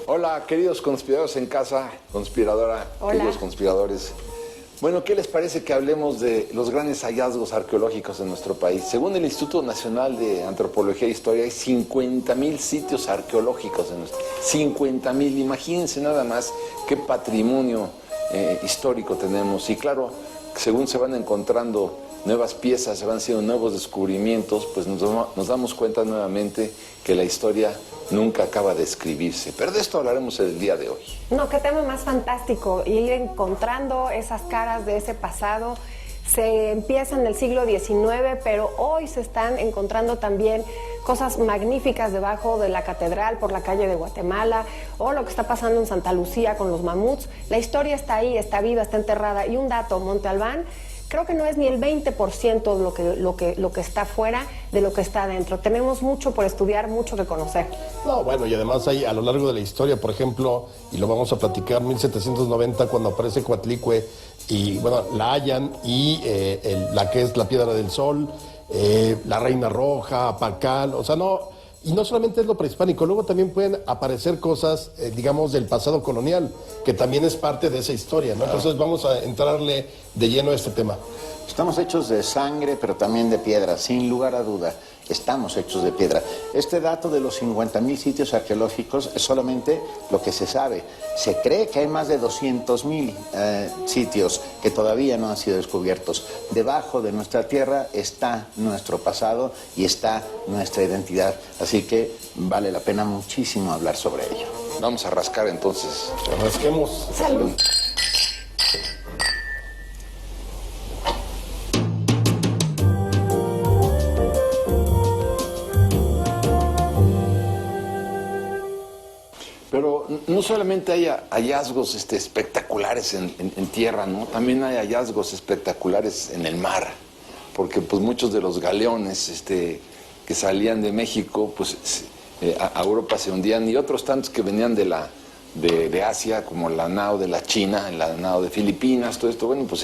Hola, queridos conspiradores en casa, conspiradora, Hola. queridos conspiradores. Bueno, ¿qué les parece que hablemos de los grandes hallazgos arqueológicos de nuestro país? Según el Instituto Nacional de Antropología e Historia, hay 50,000 sitios arqueológicos en nuestro país. 50,000, imagínense nada más qué patrimonio histórico tenemos. Y claro, según se van encontrando nuevas piezas, se van haciendo nuevos descubrimientos, pues nos damos cuenta nuevamente que la historia nunca acaba de escribirse. Pero de esto hablaremos el día de hoy. No, qué tema más fantástico, ir encontrando esas caras de ese pasado. Se empieza en el siglo XIX, pero hoy se están encontrando también cosas magníficas debajo de la catedral, por la calle de Guatemala, o lo que está pasando en Santa Lucía con los mamuts. La historia está ahí, está viva, está enterrada. Y un dato, Monte Albán, creo que no es ni el 20% de lo que está fuera de lo que está adentro. Tenemos mucho por estudiar, mucho que conocer. No, bueno, y además hay a lo largo de la historia, por ejemplo, y lo vamos a platicar, 1790, cuando aparece Coatlicue, y bueno, la hallan, y la que es la Piedra del Sol, la Reina Roja, Pacal, o sea, no. Y no solamente es lo prehispánico, luego también pueden aparecer cosas, digamos, del pasado colonial, que también es parte de esa historia, ¿no? Entonces vamos a entrarle de lleno a este tema. Estamos hechos de sangre, pero también de piedra, sin lugar a duda. Estamos hechos de piedra. Este dato de los 50,000 sitios arqueológicos es solamente lo que se sabe. Se cree que hay más de 200,000 sitios que todavía no han sido descubiertos. Debajo de nuestra tierra está nuestro pasado y está nuestra identidad. Así que vale la pena muchísimo hablar sobre ello. Vamos a rascar entonces. Rasquemos. Salud. Pero no solamente hay hallazgos espectaculares en tierra, ¿no? También hay hallazgos espectaculares en el mar, porque pues muchos de los galeones que salían de México, pues a Europa se hundían, y otros tantos que venían de Asia, como la nao de la China, la nao de Filipinas, todo esto, bueno, pues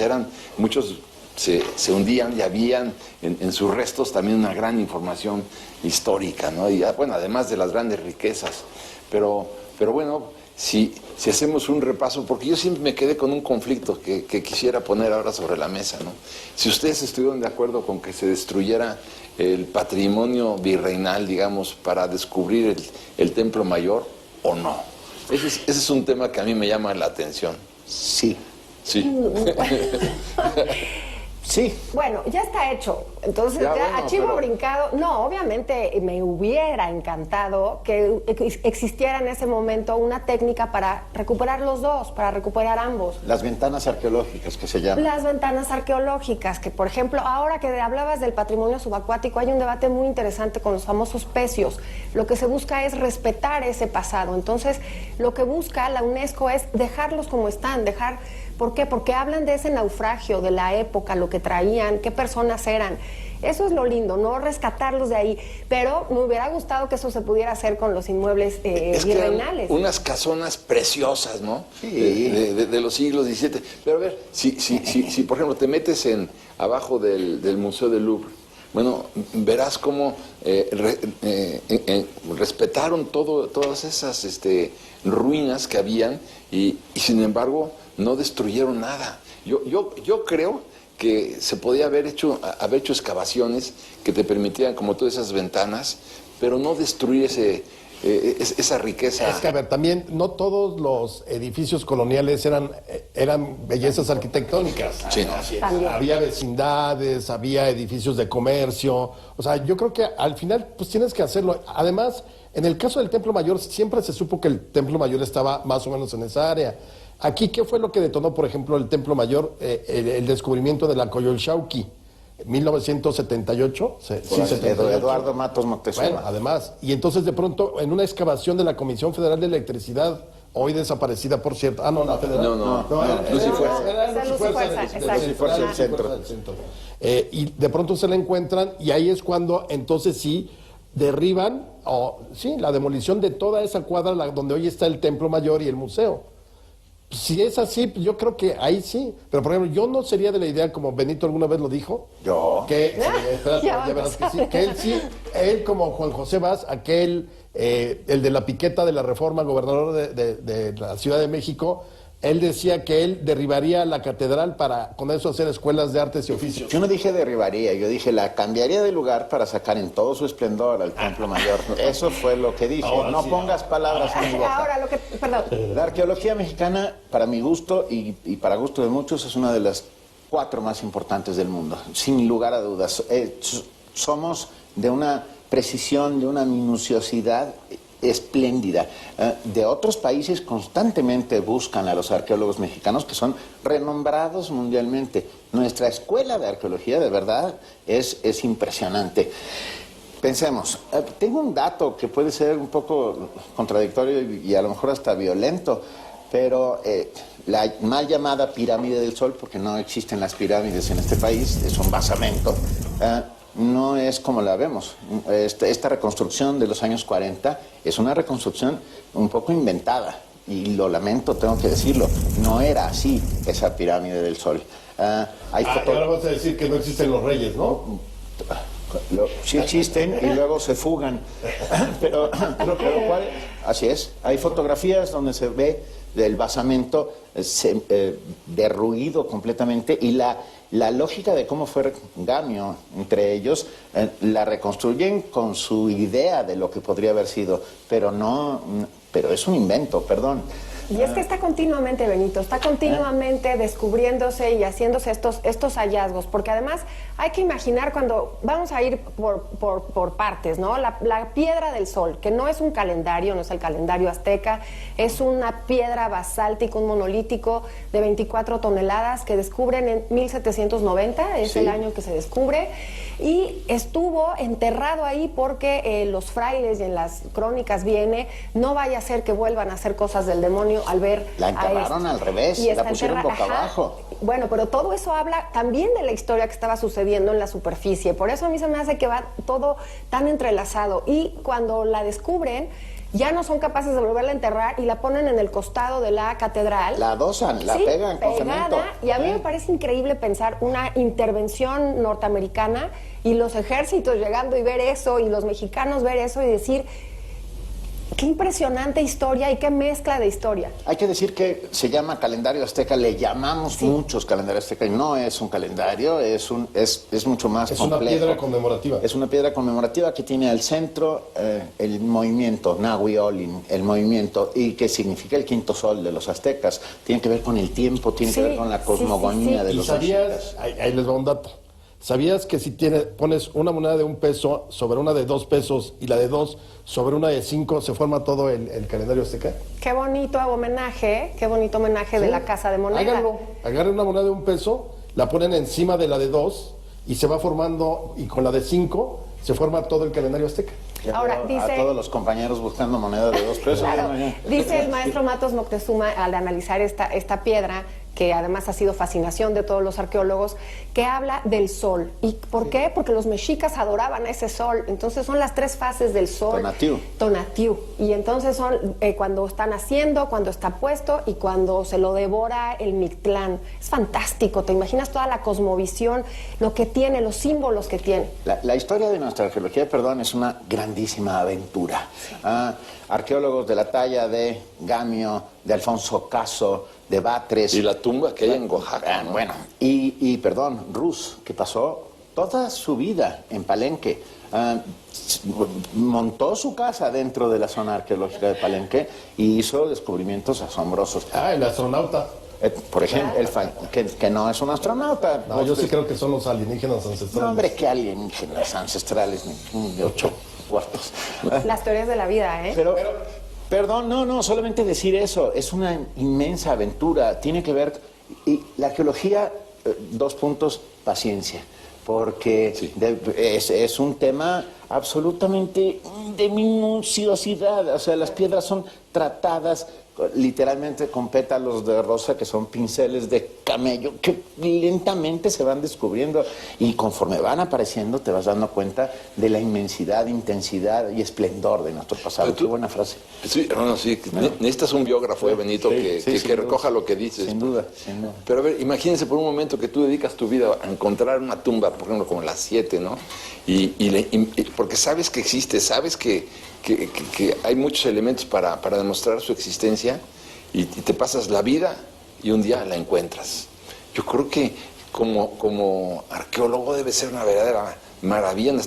muchos se hundían y habían en sus restos también una gran información histórica, ¿no? Y bueno, además de las grandes riquezas, pero bueno, si hacemos un repaso, porque yo siempre me quedé con un conflicto que quisiera poner ahora sobre la mesa, ¿no? Si ustedes estuvieron de acuerdo con que se destruyera el patrimonio virreinal, digamos, para descubrir el Templo Mayor, o no. Ese es un tema que a mí me llama la atención. Sí. Sí. Sí. Bueno, ya está hecho. Entonces, Ya, ya bueno, a chivo pero brincado. No, obviamente me hubiera encantado que existiera en ese momento una técnica para recuperar los dos, para recuperar ambos. Las ventanas arqueológicas que se llaman. Las ventanas arqueológicas, que por ejemplo, ahora que hablabas del patrimonio subacuático, hay un debate muy interesante con los famosos pecios. Lo que se busca es respetar ese pasado. Entonces, lo que busca la UNESCO es dejarlos como están, ¿por qué? Porque hablan de ese naufragio, de la época, lo que traían, qué personas eran. Eso es lo lindo, no rescatarlos de ahí. Pero me hubiera gustado que eso se pudiera hacer con los inmuebles virreinales. Unas casonas preciosas, ¿no? Sí. De los siglos XVII. Pero a ver, si por ejemplo te metes abajo del Museo del Louvre, bueno, verás cómo respetaron todas esas ruinas que habían y sin embargo no destruyeron nada. Yo creo que se podía haber hecho excavaciones que te permitían, como todas esas ventanas, pero no destruir esa riqueza. Es que, a ver, también no todos los edificios coloniales eran bellezas arquitectónicas. Sí, no. También. Había vecindades, había edificios de comercio. O sea, yo creo que al final, pues tienes que hacerlo. Además, en el caso del Templo Mayor, siempre se supo que el Templo Mayor estaba más o menos en esa área. Aquí, ¿qué fue lo que detonó, por ejemplo, el Templo Mayor? El descubrimiento de la Coyolxauhqui, 1978. Sí, 78. Eduardo Matos Moctezuma. Bueno, además. Y entonces, de pronto, en una excavación de la Comisión Federal de Electricidad, hoy desaparecida, por cierto. Ah, no, la federal. No. Luz y Fuerza. Era Luz y Fuerza, exacto. Luz y Fuerza del centro. Y de pronto se la encuentran, y ahí es cuando, entonces sí, derriban, la demolición de toda esa cuadra donde hoy está el Templo Mayor y el museo. Si es así, yo creo que ahí sí. Pero, por ejemplo, yo no sería de la idea, como Benito alguna vez lo dijo, Yo. que, espérate, ya verás que sí, que él como Juan José Vaz, aquel, el de la piqueta de la Reforma, gobernador de la Ciudad de México, él decía que él derribaría la catedral para con eso hacer escuelas de artes y oficios. Yo no dije derribaría, yo dije la cambiaría de lugar para sacar en todo su esplendor al Templo Mayor. Eso fue lo que dije. Ahora no sí, pongas palabras en mi boca. Ahora, perdón. La arqueología mexicana, para mi gusto y para gusto de muchos, es una de las 4 más importantes del mundo, sin lugar a dudas. Somos de una precisión, de una minuciosidad espléndida. De otros países constantemente buscan a los arqueólogos mexicanos que son renombrados mundialmente. Nuestra escuela de arqueología, de verdad, es impresionante. Pensemos, tengo un dato que puede ser un poco contradictorio y a lo mejor hasta violento, pero la mal llamada pirámide del Sol, porque no existen las pirámides en este país, es un basamento, no es como la vemos. Esta reconstrucción de los años 40 es una reconstrucción un poco inventada, y lo lamento, tengo que decirlo, no era así esa pirámide del Sol. Ahora vas a decir que no existen los reyes, ¿no? Sí existen y luego se fugan. Pero así es. Hay fotografías donde se ve el basamento derruido completamente, y la lógica de cómo fue Gamio entre ellos la reconstruyen con su idea de lo que podría haber sido, pero es un invento, perdón. Y es que está continuamente, Benito, está continuamente descubriéndose y haciéndose estos hallazgos, porque además hay que imaginar cuando vamos a ir por partes, ¿no? La piedra del Sol, que no es un calendario, no es el calendario azteca, es una piedra basáltica, un monolítico de 24 toneladas que descubren en 1790, es el año que se descubre, y estuvo enterrado ahí porque los frailes, y en las crónicas viene, no vaya a ser que vuelvan a hacer cosas del demonio al ver la enterraron al revés, la pusieron boca abajo. Bueno, pero todo eso habla también de la historia que estaba sucediendo en la superficie. Por eso a mí se me hace que va todo tan entrelazado. Y cuando la descubren, ya no son capaces de volverla a enterrar y la ponen en el costado de la catedral. La adosan, la pegan con cemento. Y a mí me parece increíble pensar una intervención norteamericana y los ejércitos llegando y ver eso, y los mexicanos ver eso y decir: qué impresionante historia y qué mezcla de historia. Hay que decir que se llama calendario azteca, le llamamos muchos calendarios azteca, y no es un calendario, es mucho más complejo. Es una piedra conmemorativa. Es una piedra conmemorativa que tiene al centro el movimiento Nahui-Olin, el movimiento, y que significa el quinto sol de los aztecas. Tiene que ver con el tiempo, tiene que ver con la cosmogonía de los aztecas. Ahí les va un dato. ¿Sabías que si pones una moneda de 1 peso sobre una de 2 pesos y la de 2 sobre una de 5, se forma todo el calendario azteca? Qué bonito homenaje de la Casa de Moneda. Háganlo. Agarren una moneda de 1 peso, la ponen encima de la de 2 y se va formando, y con la de 5 se forma todo el calendario azteca. Ahora, dice, a todos los compañeros buscando monedas de 2 pesos. Claro, dice el maestro Matos Moctezuma, al analizar esta piedra, que además ha sido fascinación de todos los arqueólogos, que habla del sol. ¿Y por qué? Porque los mexicas adoraban ese sol. Entonces son las 3 fases del sol. Tonatiuh. Y entonces son cuando está naciendo, cuando está puesto y cuando se lo devora el Mictlán. Es fantástico. Te imaginas toda la cosmovisión, lo que tiene, los símbolos que tiene. La historia de nuestra arqueología, perdón, es una grandísima aventura. Arqueólogos de la talla de Gamio, de Alfonso Caso, de Batres. Y la tumba que hay en Oaxaca, ¿no? Bueno, perdón, Rus, que pasó toda su vida en Palenque. Montó su casa dentro de la zona arqueológica de Palenque y hizo descubrimientos asombrosos. El astronauta. Por ejemplo, que no es un astronauta. No, yo sí creo que son los alienígenas ancestrales. No, hombre, qué alienígenas ancestrales, de 8 cuartos. Las teorías de la vida, ¿eh? Perdón, no, solamente decir eso, es una inmensa aventura, tiene que ver, y la arqueología, 2 puntos, paciencia, porque es un tema absolutamente de minuciosidad, o sea, las piedras son tratadas literalmente con pétalos de rosa que son pinceles de camello que lentamente se van descubriendo y conforme van apareciendo te vas dando cuenta de la inmensidad, intensidad y esplendor de nuestro pasado. Qué buena frase. Sí, bueno, sí, necesitas un biógrafo, Benito, que recoja lo que dices. Sin duda, sin duda. Pero a ver, imagínense por un momento que tú dedicas tu vida a encontrar una tumba, por ejemplo, como las 7, ¿no? Porque sabes que existe, sabes que hay muchos elementos para demostrar su existencia y te pasas la vida y un día la encuentras. Yo creo que como arqueólogo debe ser una verdadera maravilla, una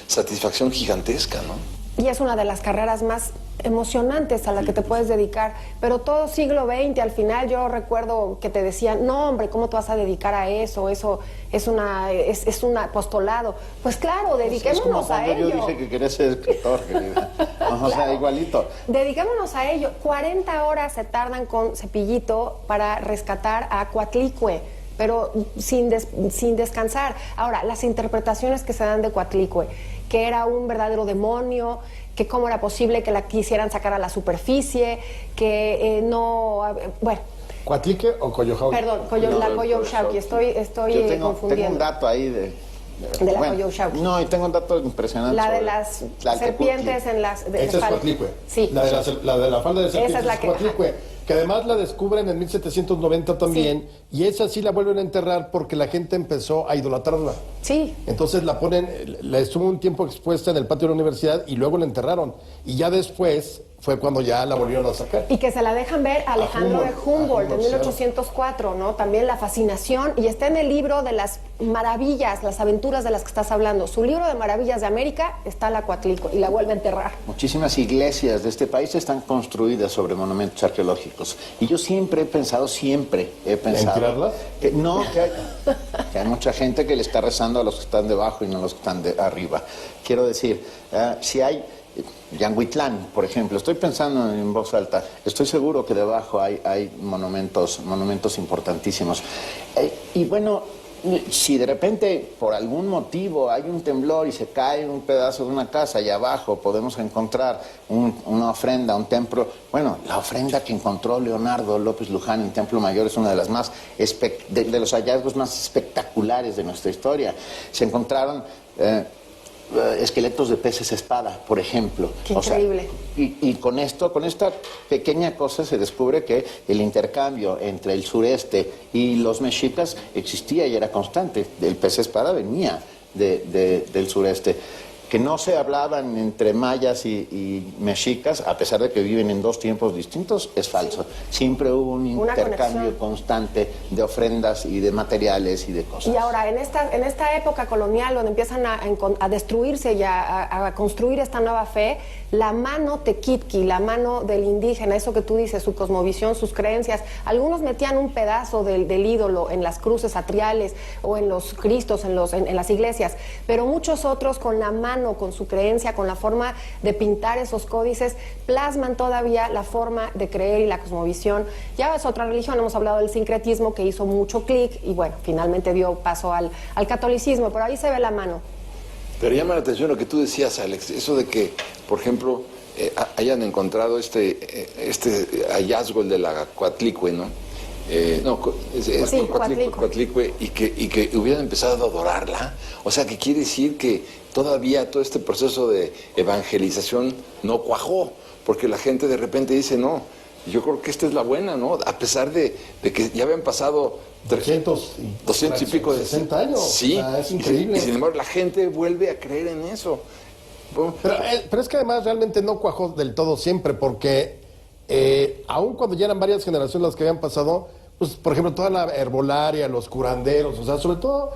satisfacción gigantesca, ¿no? Y es una de las carreras más emocionantes a la que te puedes dedicar, pero todo siglo XX, al final yo recuerdo que te decían, no hombre, ¿cómo te vas a dedicar a eso? Eso es un apostolado. Pues claro, dediquémonos a ello. Yo dije que quería ser escritor, querida. O sea, igualito. Dediquémonos a ello. 40 horas se tardan con Cepillito para rescatar a Coatlicue, pero sin descansar. Ahora, las interpretaciones que se dan de Coatlicue, que era un verdadero demonio, que cómo era posible que la quisieran sacar a la superficie, que no... Bueno. ¿Coatlique o Coyohauqui? Perdón, la Coyohauqui, estoy confundiendo. Tengo un dato ahí de la Coyohauqui. No, y tengo un dato impresionante. La de las serpientes en las... Esa es Coatlicue. Sí. La de la falda de serpientes. Esa es la que... Coatlicue. Que además la descumbren en 1790 también, sí. Y esa sí la vuelven a enterrar porque la gente empezó a idolatrarla. Sí. Entonces la ponen, la estuvo un tiempo expuesta en el patio de la universidad y luego la enterraron. Y ya después fue cuando ya la volvieron a sacar. Y que se la dejan ver a Alejandro de Humboldt en 1804, ¿no? También la fascinación, y está en el libro de las maravillas, las aventuras de las que estás hablando. Su libro de maravillas de América está la Coatlicue y la vuelve a enterrar. Muchísimas iglesias de este país están construidas sobre monumentos arqueológicos. Y yo siempre he pensado... ¿En tirarlas? Que hay mucha gente que le está rezando a los que están debajo y no a los que están arriba. Quiero decir, si hay... Yanguitlán, por ejemplo, estoy pensando en voz alta, estoy seguro que debajo hay monumentos importantísimos. Y bueno, si de repente por algún motivo hay un temblor y se cae un pedazo de una casa y abajo podemos encontrar una ofrenda, un templo, bueno, la ofrenda que encontró Leonardo López Luján en Templo Mayor es una de las más de los hallazgos más espectaculares de nuestra historia. Se encontraron esqueletos de peces espada, por ejemplo. Qué increíble. Y con esta pequeña cosa se descubre que el intercambio entre el sureste y los mexicas existía y era constante. El pez espada venía del sureste. Que no se hablaban entre mayas y mexicas, a pesar de que viven en dos tiempos distintos, es falso. Siempre hubo un intercambio constante de ofrendas y de materiales y de cosas. Y ahora, en esta época colonial, donde empiezan a destruirse y a construir esta nueva fe, la mano tequitqui, la mano del indígena, eso que tú dices, su cosmovisión, sus creencias, algunos metían un pedazo del ídolo en las cruces atriales o en los cristos, en las iglesias, pero muchos otros con la mano, con su creencia, con la forma de pintar esos códices, plasman todavía la forma de creer y la cosmovisión. Ya es otra religión, hemos hablado del sincretismo que hizo mucho clic y bueno, finalmente dio paso al catolicismo, pero ahí se ve la mano. Pero llama la atención lo que tú decías, Alex, eso de que, por ejemplo, hayan encontrado este hallazgo, el de la Coatlicue, ¿no? Coatlicue, y que hubieran empezado a adorarla. O sea, que quiere decir que todavía todo este proceso de evangelización no cuajó, porque la gente de repente dice, no, yo creo que esta es la buena, ¿no? A pesar de que ya habían pasado 200 y pico de 60 años. Sí, o sea, es increíble. Y sin embargo la gente vuelve a creer en eso. Bueno, pero es que además realmente no cuajó del todo siempre, porque aun cuando ya eran varias generaciones las que habían pasado, pues por ejemplo toda la herbolaria, los curanderos, o sea, sobre todo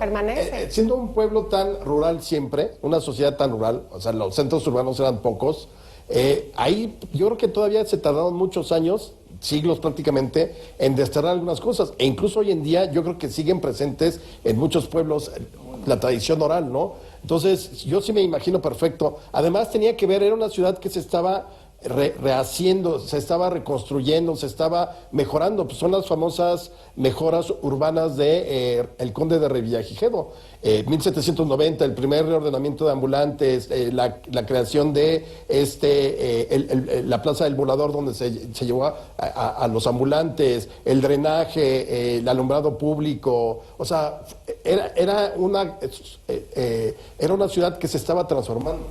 siendo un pueblo tan rural siempre, una sociedad tan rural, o sea, los centros urbanos eran pocos, ahí yo creo que todavía se tardaron muchos años, siglos prácticamente, en desterrar algunas cosas, e incluso hoy en día yo creo que siguen presentes en muchos pueblos la tradición oral, ¿no? Entonces yo sí me imagino perfecto. Además tenía que ver, era una ciudad que se estaba rehaciendo, se estaba reconstruyendo, se estaba mejorando. Pues son las famosas mejoras urbanas de el Conde de Revillagigedo. 1790, el primer reordenamiento de ambulantes, la creación de la Plaza del Volador, donde se llevó a los ambulantes, el drenaje, el alumbrado público. O sea, era una ciudad que se estaba transformando.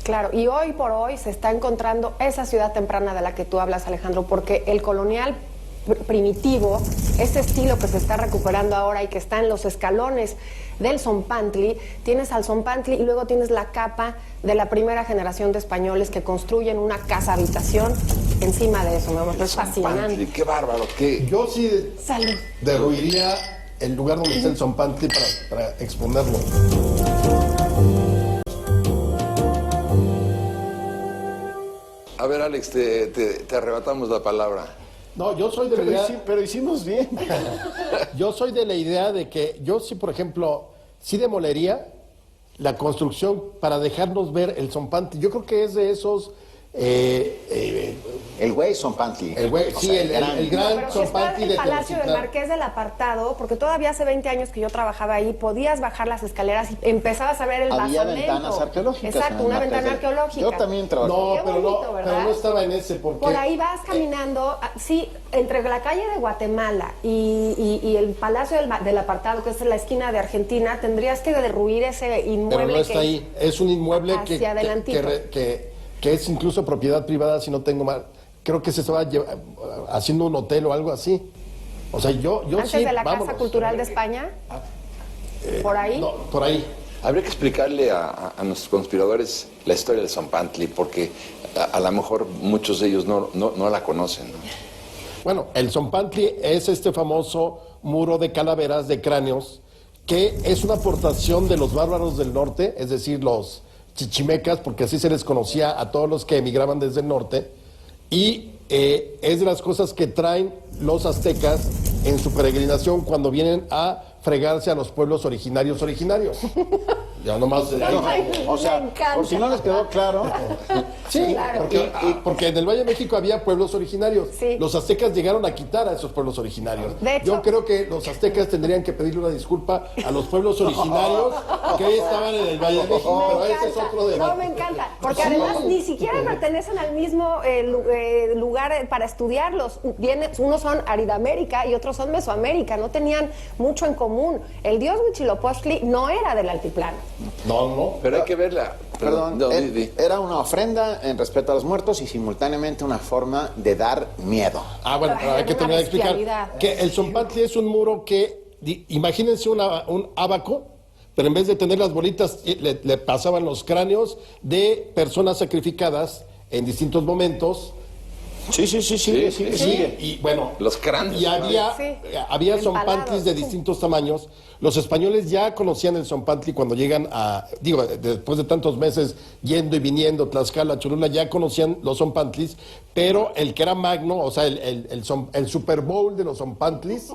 Claro, y hoy por hoy se está encontrando esa ciudad temprana de la que tú hablas, Alejandro, porque el colonial primitivo, ese estilo que se está recuperando ahora y que está en los escalones del Zompantli, tienes al Zompantli y luego tienes la capa de la primera generación de españoles que construyen una casa habitación encima de eso, mi amor, es fascinante. Qué bárbaro, qué... Yo sí Salud. derruiría el lugar donde está el Zompantli para exponerlo. A ver, Alex, te arrebatamos la palabra. No, yo soy de la idea... Pero hicimos bien. Yo soy de la idea de que yo sí, por ejemplo, sí demolería la construcción para dejarnos ver el Zompantli. Yo creo que es de esos... El güey Zompantli. el gran Pero si está Zompantli el de Palacio del Tenochtitlán. Marqués del Apartado, porque todavía hace 20 años que yo trabajaba ahí, podías bajar las escaleras y empezabas a ver el Había basamento. ventanas arqueológicas. Exacto, en el una Marqués ventana del- arqueológica. Yo también trabajé. No, Qué pero bonito, no, ¿verdad? pero no estaba en ese porque... Por ahí vas caminando, sí, entre la calle de Guatemala y el Palacio del Apartado, que es en la esquina de Argentina, tendrías que derruir ese inmueble. Pero no está que ahí. Es un inmueble hacia adelantito. que es incluso propiedad privada, si no tengo mal. Creo que se estaba haciendo un hotel o algo así. O sea, yo Antes sí, de la vámonos. Casa Cultural de España, por ahí. No, por ahí. Habría que explicarle a nuestros conspiradores la historia del Zompantli, porque a lo mejor muchos de ellos no la conocen, ¿no? Bueno, el Zompantli es este famoso muro de calaveras, de cráneos, que es una aportación de los bárbaros del norte, es decir, los chichimecas, porque así se les conocía a todos los que emigraban desde el norte, y es de las cosas que traen los aztecas en su peregrinación cuando vienen a fregarse a los pueblos originarios. Ya nomás... O sea, Me encanta. por si no les quedó claro, Sí, Claro. porque en el Valle de México había pueblos originarios. Sí. Los aztecas llegaron a quitar a esos pueblos originarios. De hecho- Yo creo que los aztecas tendrían que pedirle una disculpa a los pueblos originarios que estaban en el Valle de México, pero ese es otro debate. No, me encanta, porque además ni siquiera pertenecen al mismo lugar para estudiarlos. Unos son Aridamérica y otros son Mesoamérica, no tenían mucho en común. El dios Huitzilopochtli no era del altiplano. No. Pero hay que verla. perdón, No, di. era una ofrenda en respeto a los muertos y simultáneamente una forma de dar miedo. Ah, bueno, pero hay que Una terminar de explicar bestialidad. que el Zompantli es un muro que, imagínense un ábaco, pero en vez de tener las bolitas, le pasaban los cráneos de personas sacrificadas en distintos momentos. Sí, sigue. Y bueno, Los cráneos. y había Empalados. zompantlis de distintos tamaños. Los españoles ya conocían el Zompantli cuando llegan después de tantos meses yendo y viniendo, Tlaxcala, Cholula, ya conocían los Zompantlis, pero el que era magno, o sea, el Super Bowl de los Zompantlis,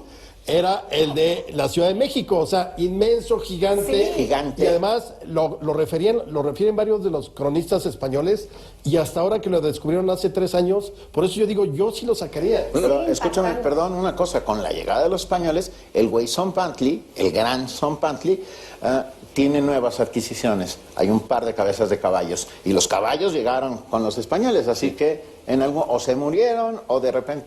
era el de la Ciudad de México, o sea, inmenso, gigante. Sí. Gigante. Y además lo refieren varios de los cronistas españoles, y hasta ahora que lo descubrieron hace 3 años, por eso yo digo, yo sí lo sacaría. Pero Sí, escúchame, impactante. perdón, una cosa, con la llegada de los españoles, el güey Zompantli, el gran Zompantli, tiene nuevas adquisiciones. Hay un par de cabezas de caballos, y los caballos llegaron con los españoles, así que o se murieron, o de repente,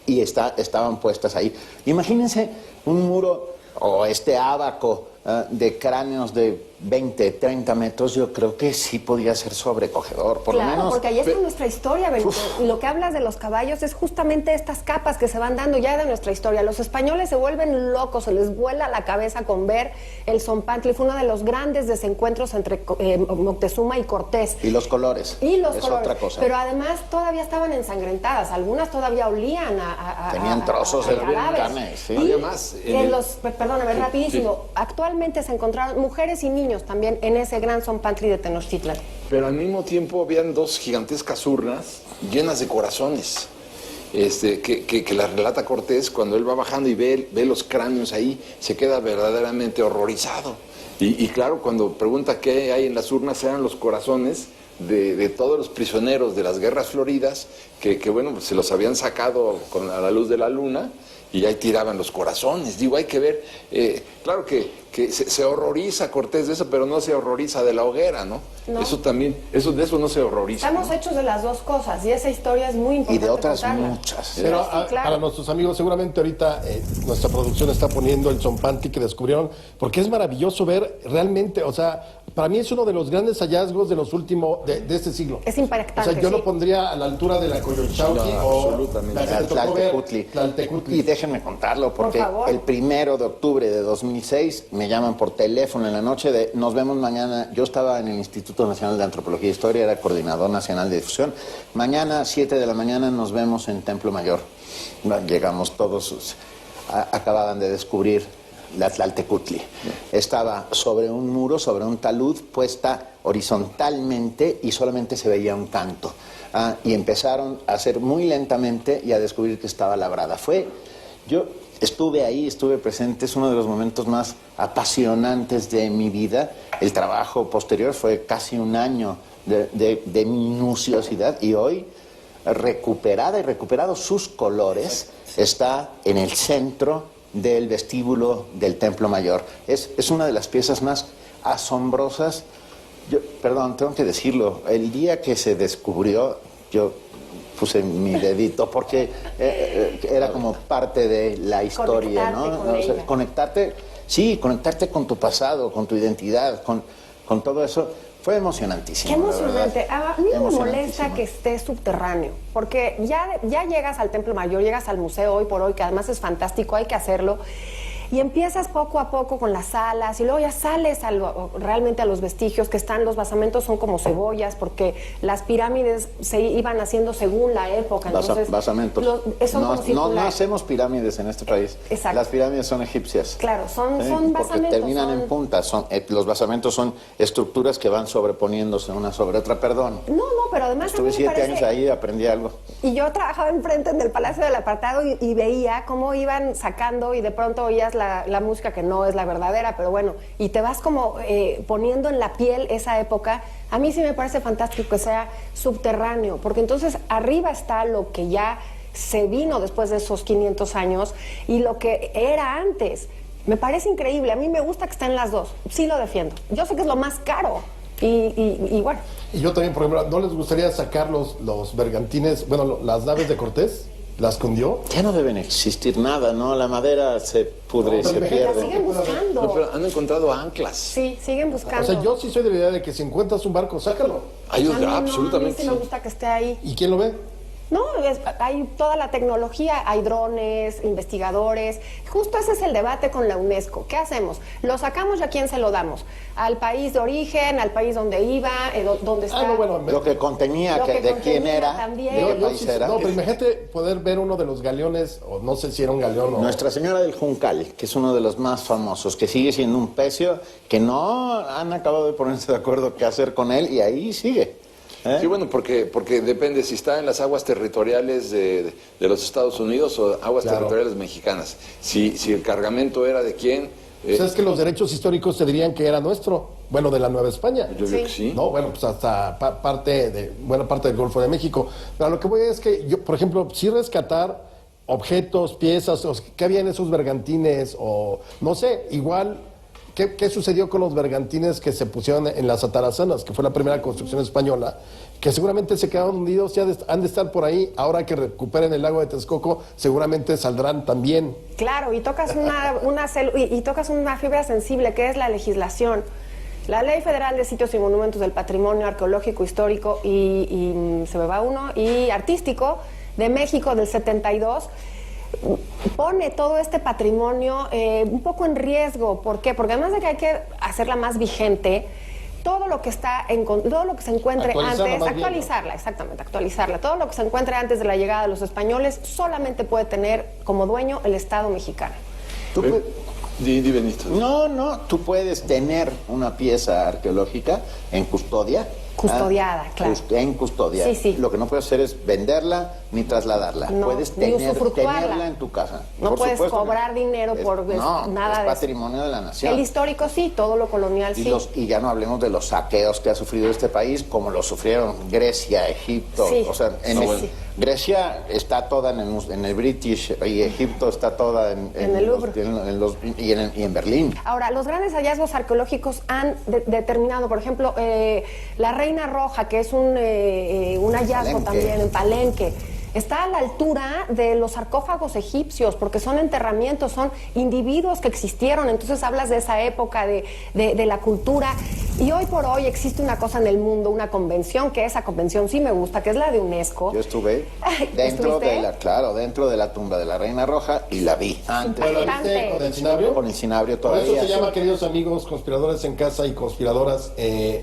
y estaban puestas ahí. Imagínense un muro, o este ábaco de cráneos de 20, 30 metros, yo creo que sí podía ser sobrecogedor, por Claro, lo menos. porque ahí está nuestra historia, Benito. Y lo que hablas de los caballos es justamente estas capas que se van dando ya de nuestra historia. Los españoles se vuelven locos, se les vuela la cabeza con ver el Zompantli. Fue uno de los grandes desencuentros entre Moctezuma y Cortés. Y los colores. Y los es colores. otra cosa. Pero además todavía estaban ensangrentadas. Algunas todavía olían a Tenían trozos de cadáveres. carne, sí. Y Había más. perdóname, rapidísimo. Actualmente se encontraron mujeres y niños también en ese gran Zompantli de Tenochtitlan. Pero al mismo tiempo habían 2 gigantescas urnas llenas de corazones. Que las relata Cortés cuando él va bajando y ve los cráneos ahí, se queda verdaderamente horrorizado. Y claro, cuando pregunta qué hay en las urnas, eran los corazones de todos los prisioneros de las guerras floridas que bueno, pues se los habían sacado a la luz de la luna y ahí tiraban los corazones. Digo, hay que ver, claro que se horroriza Cortés de eso, pero no se horroriza de la hoguera, ¿no? No. Eso también, de eso no se horroriza. Estamos ¿no? hechos de las dos cosas y esa historia es muy Y importante de otras contarla. muchas. Pero Sí, claro. para nuestros amigos, seguramente ahorita nuestra producción está poniendo el Zompanti que descubrieron, porque es maravilloso ver realmente, o sea, para mí es uno de los grandes hallazgos de los últimos, de este siglo. Es impactante, O sea, yo sí. lo pondría a la altura de la Coyolxauhqui No, o absolutamente. la que te tocó ver, Tlaltecutli. Y déjenme contarlo, porque Por favor. el 1 de octubre de 2006 me llaman por teléfono en la noche de nos vemos mañana. Yo estaba en el Instituto Nacional de Antropología e Historia, era coordinador nacional de difusión. Mañana, 7 de la mañana, nos vemos en Templo Mayor. Llegamos todos, acababan de descubrir la Tlaltecutli. Estaba sobre un muro, sobre un talud, puesta horizontalmente y solamente se veía un canto. Y empezaron a hacer muy lentamente y a descubrir que estaba labrada. Yo estuve ahí, estuve presente, es uno de los momentos más apasionantes de mi vida. El trabajo posterior fue casi un año de minuciosidad y hoy, recuperada y recuperado sus colores, está en el centro del vestíbulo del Templo Mayor. Es una de las piezas más asombrosas. Perdón, tengo que decirlo, el día que se descubrió, yo puse mi dedito porque era como parte de la historia, ¿no? Conectarte con ella. Conectarte con tu pasado, con tu identidad, con todo eso. Fue emocionantísimo. Qué la verdad. emocionante. A mí me molesta Emocionantísimo. que esté subterráneo, porque ya llegas al Templo Mayor, llegas al museo hoy por hoy, que además es fantástico, hay que hacerlo, y empiezas poco a poco con las salas, y luego ya sales realmente a los vestigios que están, los basamentos son como cebollas, porque las pirámides se iban haciendo según la época. Entonces, Basamentos. son como No circulares. hacemos pirámides en este país. Exacto. Las pirámides son egipcias. Claro, son Porque basamentos. terminan en punta. Los basamentos son estructuras que van sobreponiéndose una sobre otra. Perdón. No, pero además a mí Estuve me 7 parece... años ahí y aprendí algo. Y yo trabajaba enfrente en el Palacio del Apartado y veía cómo iban sacando y de pronto oías la música que no es la verdadera, pero bueno, y te vas como poniendo en la piel esa época. A mí sí me parece fantástico que sea subterráneo, porque entonces arriba está lo que ya se vino después de esos 500 años y lo que era antes. Me parece increíble, a mí me gusta que estén las dos, sí lo defiendo. Yo sé que es lo más caro y bueno. Y yo también, por ejemplo, ¿no les gustaría sacar los bergantines, bueno, las naves de Cortés? ¿Las escondió? Ya no deben existir nada, ¿no? La madera se pudre y No, se pero La pierde. siguen buscando. No, pero han encontrado anclas. Sí, siguen buscando. O sea, yo sí soy de la idea de que si encuentras un barco, sácalo. A mí no, absolutamente. A mí sí me gusta que esté ahí. ¿Y quién lo ve? No, hay toda la tecnología, hay drones, investigadores. Justo ese es el debate con la UNESCO. ¿Qué hacemos? ¿Lo sacamos y a quién se lo damos? ¿Al país de origen, al país donde iba, donde está? No, bueno, Lo que contenía, Lo que de quién contenía era, también. de qué yo país sí- era. no, pero imagínate poder ver uno de los galeones, o no sé si era un galeón o... Nuestra Señora del Juncal, que es uno de los más famosos, que sigue siendo un pecio, que no han acabado de ponerse de acuerdo qué hacer con él y ahí sigue. Sí, bueno, porque depende si está en las aguas territoriales de los Estados Unidos o aguas Claro. territoriales mexicanas. Si el cargamento era de quién, O sea, es que los derechos históricos te dirían que era nuestro, bueno, de la Nueva España. yo digo que sí. No, bueno, pues hasta buena parte del Golfo de México. Pero lo que voy es que yo, por ejemplo, sí rescatar objetos, piezas, ¿qué había en esos bergantines? O no sé, igual, ¿qué sucedió con los bergantines que se pusieron en las Atarazanas, que fue la primera construcción española, que seguramente se quedaron hundidos, ya han de estar por ahí, ahora que recuperen el lago de Texcoco, seguramente saldrán también. Claro, y tocas y tocas una fibra sensible que es la legislación. La Ley Federal de Sitios y Monumentos del Patrimonio Arqueológico, Histórico y se me va uno, y Artístico de México del 72 pone todo este patrimonio un poco en riesgo. ¿Por qué? Porque además de que hay que hacerla más vigente, todo lo que todo lo que se encuentre antes, actualizarla. Todo lo que se encuentre antes de la llegada de los españoles solamente puede tener como dueño el Estado mexicano. Di, Benito. No, tú puedes tener una pieza arqueológica en custodia Custodiada, claro. En custodia. Sí, sí. Lo que no puedes hacer es venderla ni trasladarla. No, puedes ni usufructuarla. tenerla en tu casa. No Por puedes supuesto, cobrar dinero por no, nada es de eso. patrimonio de la nación. El histórico sí, todo lo colonial sí. Y ya no hablemos de los saqueos que ha sufrido este país, como lo sufrieron Grecia, Egipto. Sí, O sea, sí. Grecia está toda en el British y Egipto está toda en el Louvre. y en Berlín. Ahora, los grandes hallazgos arqueológicos han determinado, por ejemplo, la Reina Roja, que es un hallazgo Palenque. también en Palenque. Está a la altura de los sarcófagos egipcios, porque son enterramientos, son individuos que existieron. Entonces hablas de esa época, de la cultura. Y hoy por hoy existe una cosa en el mundo, una convención, que esa convención sí me gusta, que es la de UNESCO. Yo estuve dentro de la tumba de la Reina Roja y la vi antes. ¿Pero la viste con el cinabrio? Con el cinabrio Por todavía. eso se llama, queridos amigos, conspiradores en casa y conspiradoras,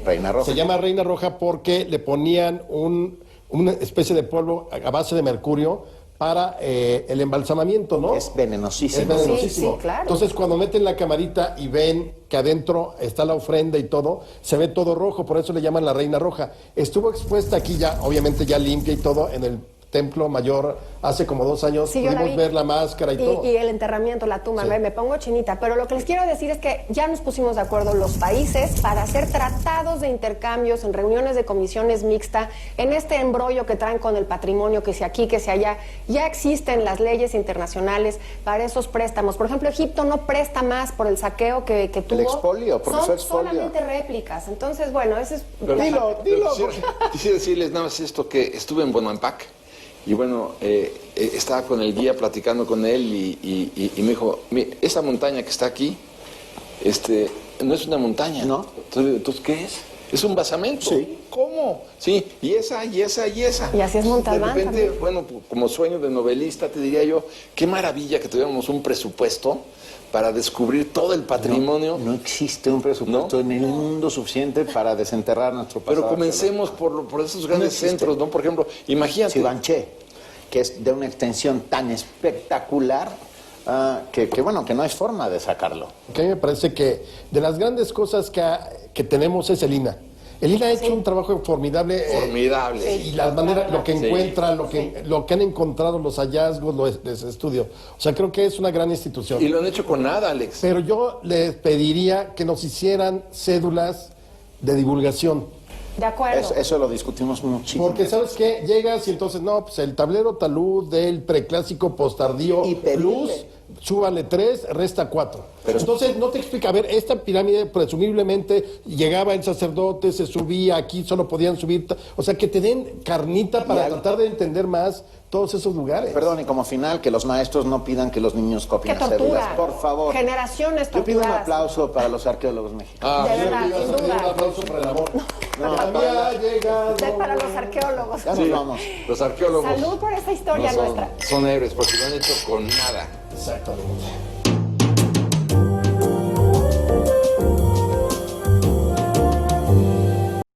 Reina Roja. Se llama Reina Roja porque le ponían una especie de polvo a base de mercurio para el embalsamamiento, ¿no? Es venenosísimo. Es venenosísimo. Sí, claro. Entonces, cuando meten la camarita y ven que adentro está la ofrenda y todo, se ve todo rojo, por eso le llaman la Reina Roja. Estuvo expuesta aquí ya, obviamente ya limpia y todo, en el Templo Mayor hace como 2 años. Sí, yo la pudimos vi. ver la máscara y todo. Y el enterramiento, la tumba, Sí. me pongo chinita. Pero lo que les quiero decir es que ya nos pusimos de acuerdo los países para hacer tratados de intercambios en reuniones de comisiones mixtas, en este embrollo que traen con el patrimonio, que si aquí, que si allá. Ya existen las leyes internacionales para esos préstamos. Por ejemplo, Egipto no presta más por el saqueo que tuvo. expolio, porque son fue expolio. solamente réplicas. Entonces, bueno, ese es... Dilo. Quisiera decirles nada más esto, que estuve en Bonampak y bueno, estaba con el guía platicando con él y me dijo, esa montaña que está aquí, no es una montaña. No. Entonces, ¿qué es? Es un basamento. Sí. ¿Cómo? Sí, y esa. Y así es Montalbán De repente, también. bueno, como sueño de novelista, te diría yo, qué maravilla que tuviéramos un presupuesto para descubrir todo el patrimonio. No existe un presupuesto en el mundo suficiente para desenterrar nuestro pasado. Pero comencemos por esos grandes existe. centros, ¿no? Por ejemplo, imagínate. Sibanché, que es de una extensión tan espectacular que no hay forma de sacarlo. Que a mí me parece que de las grandes cosas que tenemos es el INA. El INA ha hecho un trabajo formidable. Formidable. Y la manera, lo que encuentra, lo que han encontrado, los hallazgos, los estudios. O sea, creo que es una gran institución. Y lo han hecho con nada, Alex. Pero yo les pediría que nos hicieran cédulas de divulgación. De acuerdo. Eso lo discutimos muchísimo. Porque, ¿sabes qué? Llegas y entonces, no, pues el tablero talud del preclásico postardío Y pedirle. plus, súbale 3, resta 4. Pero entonces no te explica, a ver, esta pirámide presumiblemente llegaba el sacerdote, se subía, aquí solo podían subir, o sea, que te den carnita para tratar de entender más todos esos lugares. Perdón, y como final, que los maestros no pidan que los niños copien ¡Qué las cédulas, tortura! por favor. Generaciones Yo pido un torturadas. aplauso para los arqueólogos mexicanos. De verdad, Yo sin pido duda. un aplauso para el amor. No, Había llegado. Para los arqueólogos. Ya nos vamos. Los arqueólogos Salud por esta historia no son, nuestra. son héroes porque lo han hecho con nada. Exactamente.